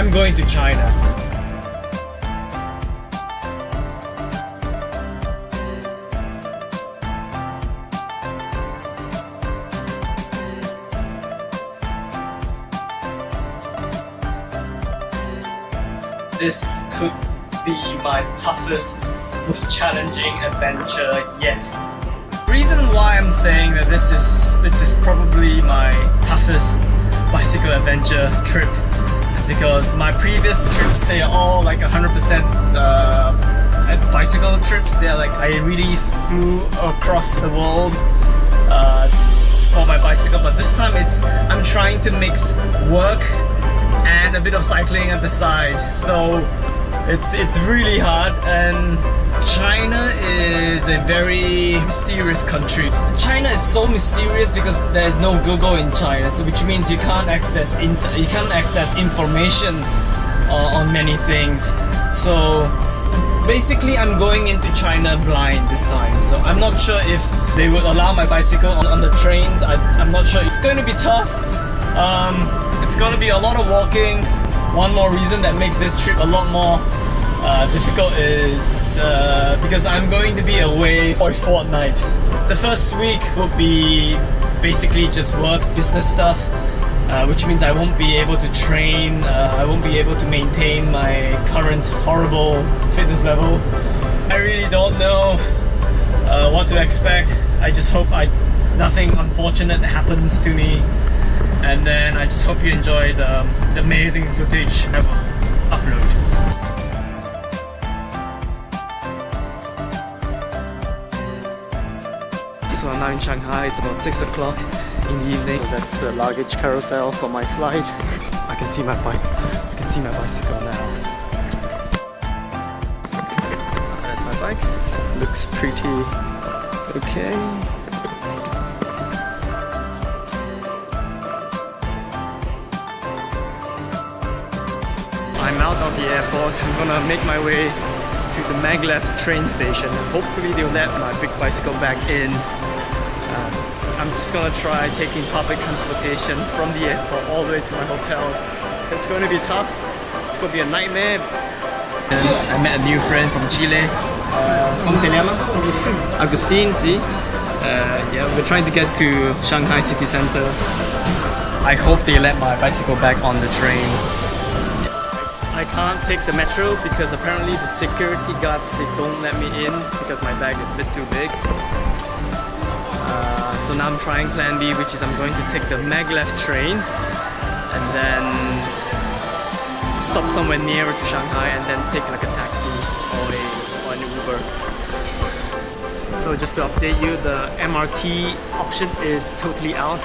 I'm going to China. This could be my toughest, most challenging adventure yet. The reason why I'm saying that this is probably my toughest bicycle adventure trip is because my previous trips, they are all like 100% bicycle trips. They're like, I really flew across the world for my bicycle, but this time I'm trying to mix work and a bit of cycling at the side, so it's really hard. And China is a very mysterious country. China is so mysterious because there's no Google in China, so which means you can't access information on many things. So basically I'm going into China blind this time, so I'm not sure if they would allow my bicycle on the trains. I'm not sure. It's going to be tough. It's going to be a lot of walking. One more reason that makes this trip a lot more difficult is because I'm going to be away for a fortnight. The first week will be basically just work, business stuff, which means I won't be able to train, I won't be able to maintain my current horrible fitness level. I really don't know what to expect. I just hope nothing unfortunate happens to me. And then I just hope you enjoy the amazing footage I will upload. So I'm now in Shanghai. It's about 6 o'clock in the evening. So that's the luggage carousel for my flight. I can see my bike. I can see my bicycle now. That's my bike. Looks pretty okay. I'm out of the airport. I'm gonna make my way to the maglev train station. Hopefully they'll let my big bicycle back in. I'm just gonna try taking public transportation from the airport all the way to my hotel. It's gonna be tough. It's gonna be a nightmare. And I met a new friend from Chile. Agustin, see? Yeah, we're trying to get to Shanghai city center. I hope they let my bicycle back on the train. I can't take the metro because apparently the security guards, they don't let me in because my bag is a bit too big. So now I'm trying plan B, which is I'm going to take the maglev train and then stop somewhere nearer to Shanghai and then take like a taxi or an Uber. So just to update you, the MRT option is totally out.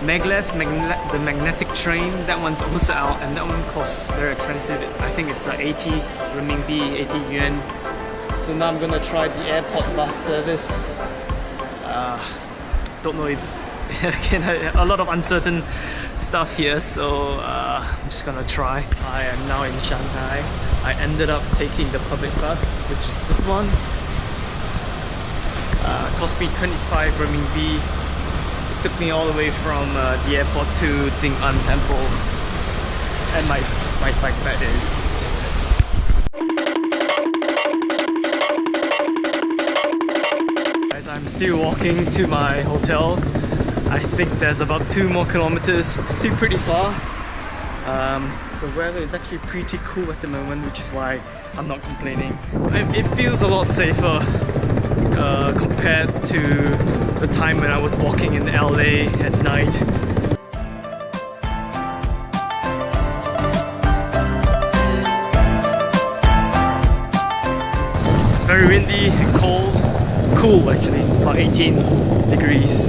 Maglev, the magnetic train, that one's also out, and that one costs very expensive. I think it's 80 renminbi, 80 yuan. So now I'm gonna try the airport bus service. Don't know if again, a lot of uncertain stuff here, so I'm just gonna try. I am now in Shanghai. I ended up taking the public bus, which is this one. Cost me 25 renminbi. Took me all the way from the airport to Jing'an Temple, and my bike bed is just there. Guys, I'm still walking to my hotel. I think there's about 2 more kilometers. It's still pretty far. The weather is actually pretty cool at the moment, which is why I'm not complaining. It feels a lot safer compared to the time when I was walking in LA at night. It's very windy and cold. Cool actually, about 18 degrees.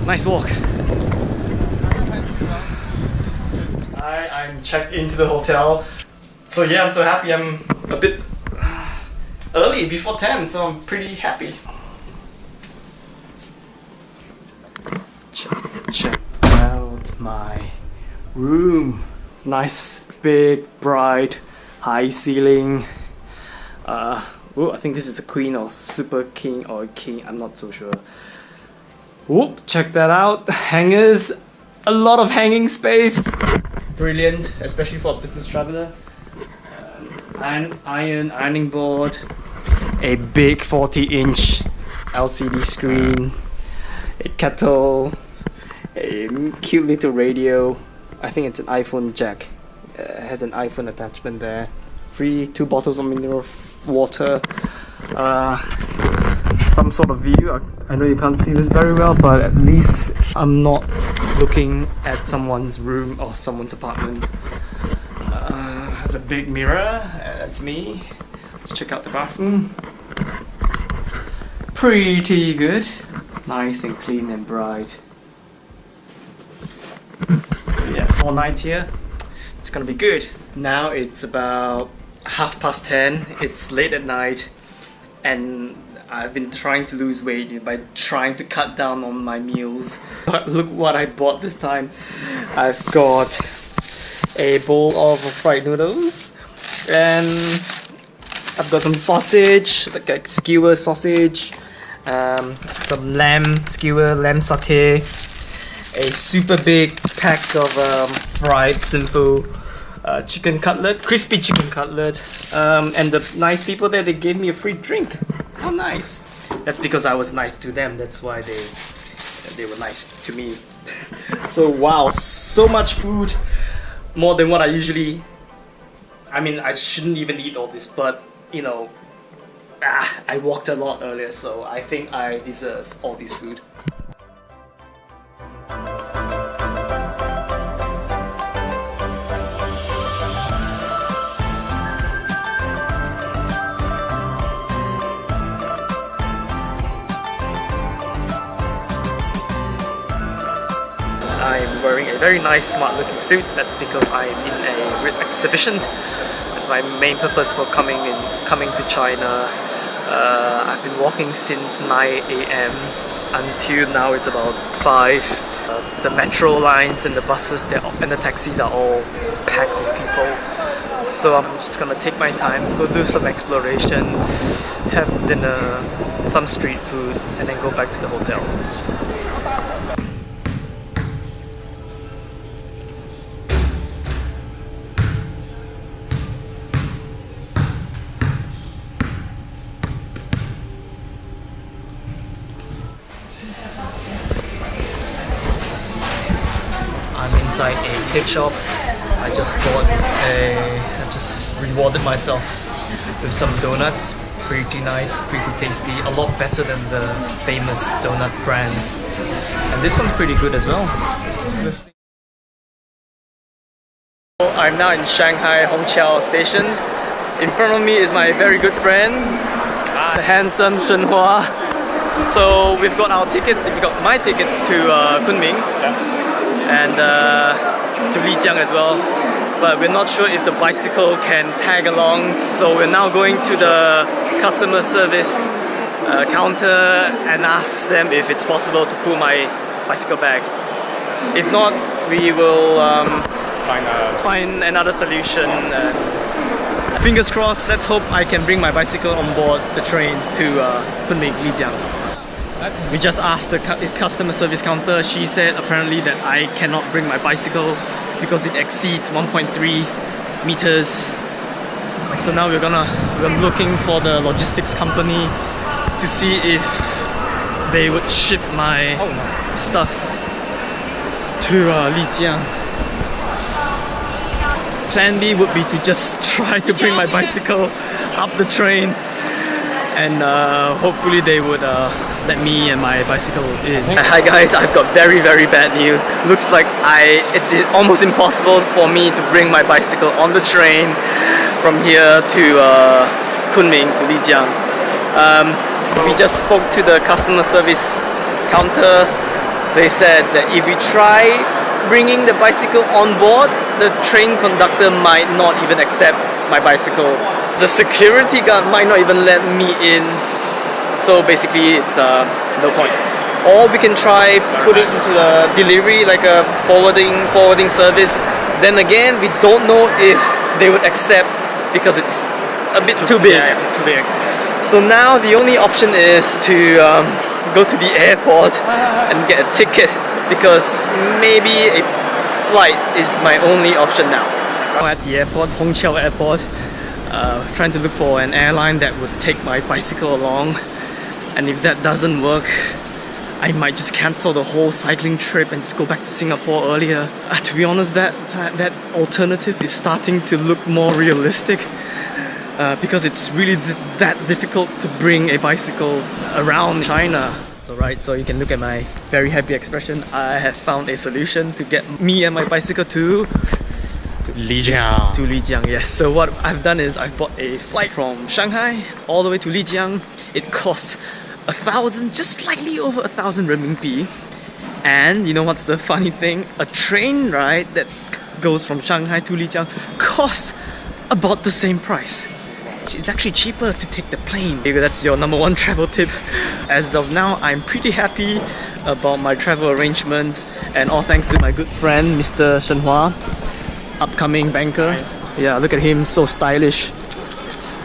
Nice walk. I'm checked into the hotel. So yeah, I'm so happy. I'm a bit early, before 10, so I'm pretty happy. Check out my room. It's nice, big, bright, high ceiling. Oh, I think this is a queen or super king or king, I'm not so sure. Whoop, check that out. Hangers, a lot of hanging space. brilliant, especially for a business traveler. Ironing board, a big 40-inch LCD screen, a kettle, a cute little radio. I think it's an iPhone jack. It has an iPhone attachment there. 2 bottles of mineral water. Some sort of view. I know you can't see this very well, but at least I'm not looking at someone's room or someone's apartment. Has a big mirror. That's me. Let's check out the bathroom. Pretty good. Nice and clean and bright. So yeah, 4 nights here. It's gonna be good. Now it's about 10:30. It's late at night, and I've been trying to lose weight by trying to cut down on my meals. But look what I bought this time. I've got a bowl of fried noodles, and I've got some sausage, like a skewer sausage, some lamb skewer, lamb satay, a super big pack of fried sinful chicken cutlet, crispy chicken cutlet, and the nice people there, they gave me a free drink. How nice! That's because I was nice to them. That's why they were nice to me. So wow, so much food, more than what I usually. I mean, I shouldn't even eat all this, but you know, I walked a lot earlier, so I think I deserve all this food. I'm wearing a very nice, smart-looking suit. That's because I'm in a exhibition. That's my main purpose for coming to China. I've been walking since 9 AM until now. It's about 5. The metro lines and the buses and the taxis are all packed with people. So I'm just gonna take my time, go do some exploration, have dinner, some street food, and then go back to the hotel. Inside a cake shop. I just rewarded myself with some donuts. Pretty nice, pretty tasty, a lot better than the famous donut brands. And this one's pretty good as well. I'm now in Shanghai Hongqiao Station. In front of me is my very good friend, the handsome Shenhua. So we've got our tickets, we've got my tickets to Kunming. And to Lijiang as well, but we're not sure if the bicycle can tag along, so we're now going to the customer service counter and ask them if it's possible to pull my bicycle bag. If not, we will find another solution. Fingers crossed, let's hope I can bring my bicycle on board the train to Kunming, Lijiang. We just asked the customer service counter. She said apparently that I cannot bring my bicycle because it exceeds 1.3 meters. So now we're looking for the logistics company to see if they would ship my stuff to Lijiang. Plan B would be to just try to bring my bicycle up the train, and hopefully they would let me and my bicycle in. Hi guys, I've got very bad news. Looks like it's almost impossible for me to bring my bicycle on the train from here to Kunming, to Lijiang. We just spoke to the customer service counter. They said that if we try bringing the bicycle on board, the train conductor might not even accept my bicycle. The security guard might not even let me in. So basically it's no point. Or we can try put it into the delivery, like a forwarding service. Then again, we don't know if they would accept because it's a bit too big. Yeah, too big. So now the only option is to go to the airport and get a ticket, because maybe a flight is my only option now. I'm at the airport, Hongqiao Airport, trying to look for an airline that would take my bicycle along. And if that doesn't work, I might just cancel the whole cycling trip and just go back to Singapore earlier. To be honest, that alternative is starting to look more realistic because it's really that difficult to bring a bicycle around China. So you can look at my very happy expression. I have found a solution to get me and my bicycle to Lijiang. To Lijiang, yes. So what I've done is I've bought a flight from Shanghai all the way to Lijiang. It costs 1,000, just slightly over 1,000 renminbi. And you know what's the funny thing? A train ride that goes from Shanghai to Lijiang costs about the same price. It's actually cheaper to take the plane. Maybe that's your #1 travel tip. As of now, I'm pretty happy about my travel arrangements, and all thanks to my good friend Mr. Shenhua, upcoming banker. Yeah, look at him, so stylish.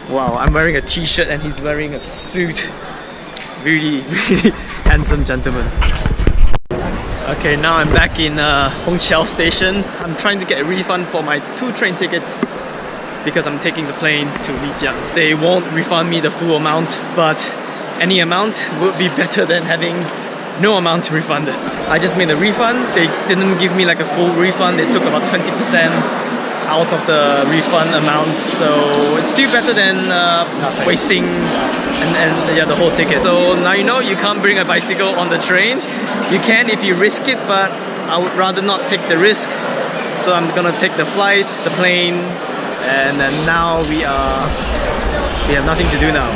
Wow, I'm wearing a t-shirt and he's wearing a suit. Really, really handsome gentleman. Okay, now I'm back in Hongqiao station. I'm trying to get a refund for my 2 train tickets because I'm taking the plane to Lijiang. They won't refund me the full amount, but any amount would be better than having no amount refunded. I just made a refund. They didn't give me like a full refund. They took about 20% out of the refund amount, so it's still better than wasting the whole ticket. So now you know you can't bring a bicycle on the train. You can if you risk it, but I would rather not take the risk. So I'm gonna take the flight, the plane, and then now we have nothing to do now.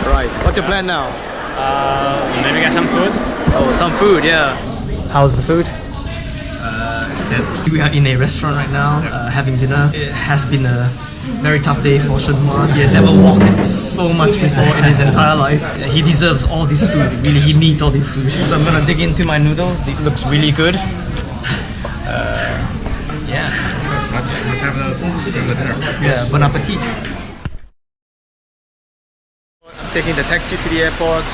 Right, what's your plan now? Maybe get some food. Oh, some food, yeah. How's the food? We are in a restaurant right now, having dinner. It has been a very tough day for Shenhua. He has never walked so much before in his entire life. He deserves all this food, really, he needs all this food. So I'm gonna dig into my noodles. It looks really good. Yeah. Let's have the dinner. Yeah, bon appetit. I'm taking the taxi to the airport.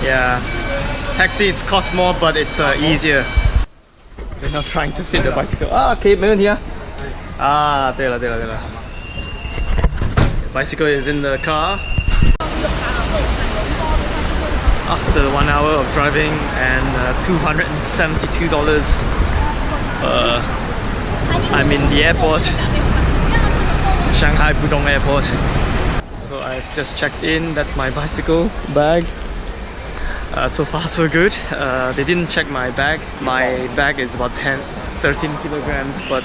Yeah, taxis cost more, but it's easier. We're not trying to fit the bicycle. Ah, okay, 没问题啊。啊，对了。Bicycle is in the car. After 1 hour of driving and $272, I'm in the airport, Shanghai Pudong Airport. So I've just checked in. That's my bicycle bag. So far so good. They didn't check my bag. My bag is about 13 kilograms, but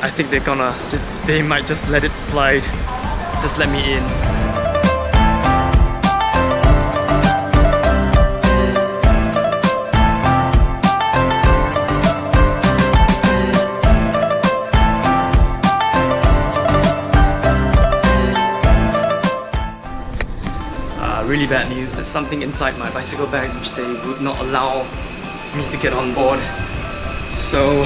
I think they might just let it slide. Just let me in. Really bad news. There's something inside my bicycle bag which they would not allow me to get on board. So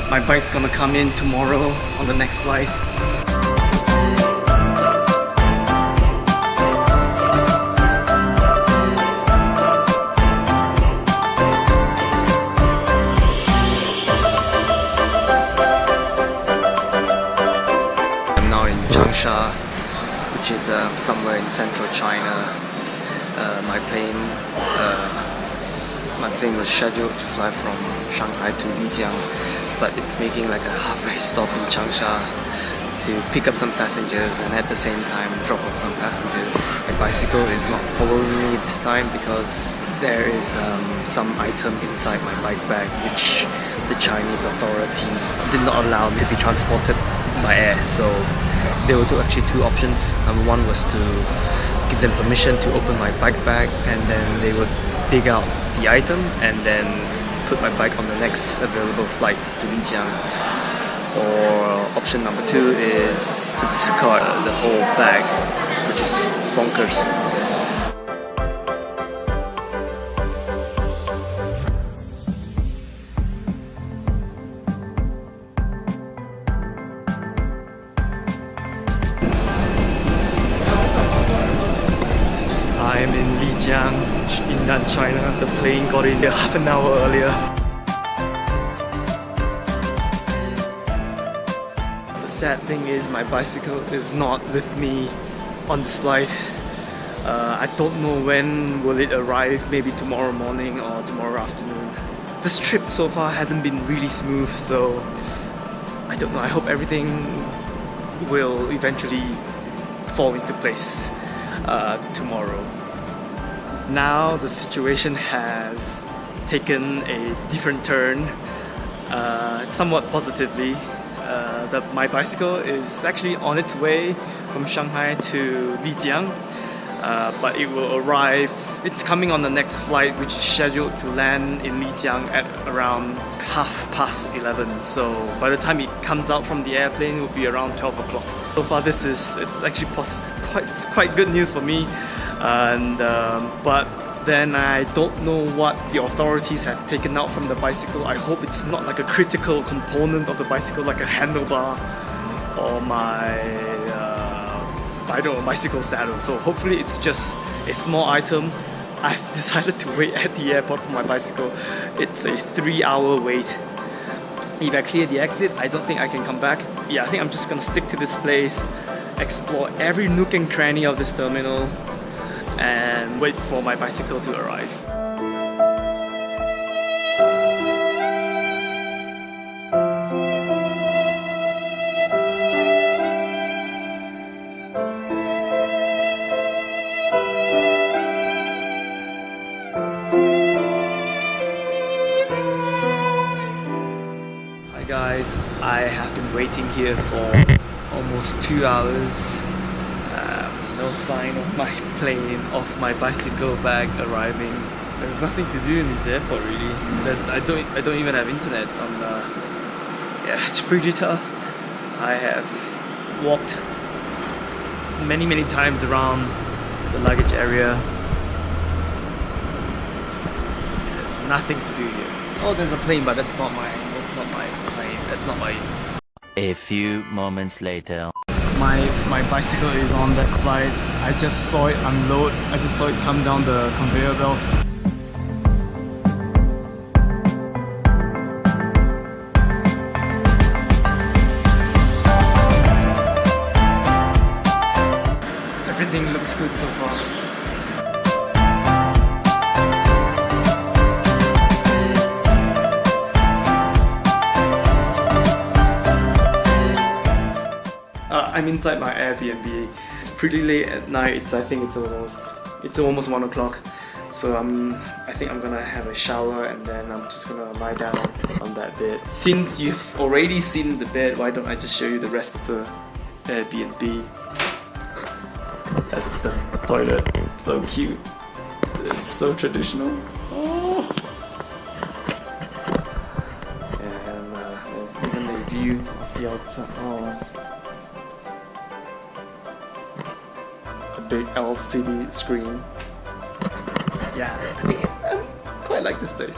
my bike's gonna come in tomorrow on the next flight. I'm now in Changsha, which is somewhere in central China. My plane was scheduled to fly from Shanghai to Lijiang, but it's making like a halfway stop in Changsha to pick up some passengers and at the same time drop off some passengers. My bicycle is not following me this time because there is some item inside my bike bag which the Chinese authorities did not allow me to be transported by air. So there were actually 2 options. Number 1 was to give them permission to open my bike bag, and then they would dig out the item and then put my bike on the next available flight to Lijiang. Or option number 2 is to discard the whole bag, which is bonkers. I'm in Lijiang, in Hainan, China. The plane got in there half an hour earlier. The sad thing is my bicycle is not with me on this flight. I don't know when will it arrive, maybe tomorrow morning or tomorrow afternoon. This trip so far hasn't been really smooth, so I don't know. I hope everything will eventually fall into place tomorrow. Now the situation has taken a different turn, somewhat positively. My bicycle is actually on its way from Shanghai to Lijiang, but it will arrive. It's coming on the next flight, which is scheduled to land in Lijiang at around 11:30. So by the time it comes out from the airplane, it will be around 12 o'clock. So far, it's actually quite good news for me, and but then I don't know what the authorities have taken out from the bicycle. I hope it's not like a critical component of the bicycle, like a handlebar or my I don't know, bicycle saddle. So hopefully it's just a small item. I've decided to wait at the airport for my bicycle. It's a 3-hour wait. If I clear the exit, I don't think I can come back. Yeah, I think I'm just gonna stick to this place, explore every nook and cranny of this terminal, and wait for my bicycle to arrive. Hi guys, I have been waiting here for almost 2 hours. No sign of my plane, of my bicycle bag arriving. There's nothing to do in this airport really. I don't even have internet on yeah, it's pretty tough. I have walked many times around the luggage area. There's nothing to do here. Oh, there's a plane, but that's not my plane. That's not my... A few moments later. My bicycle is on that flight. I just saw it unload. I just saw it come down the conveyor belt. Everything looks good so far. I'm inside my Airbnb. It's pretty late at night. I think it's almost 1 o'clock. So I think I'm gonna have a shower and then I'm just gonna lie down on that bed. Since you've already seen the bed, why don't I just show you the rest of the Airbnb? That's the toilet. So cute. It's so traditional. Oh. And there's even a view of the outside. Oh. Big LCD screen. Yeah, I quite like this place.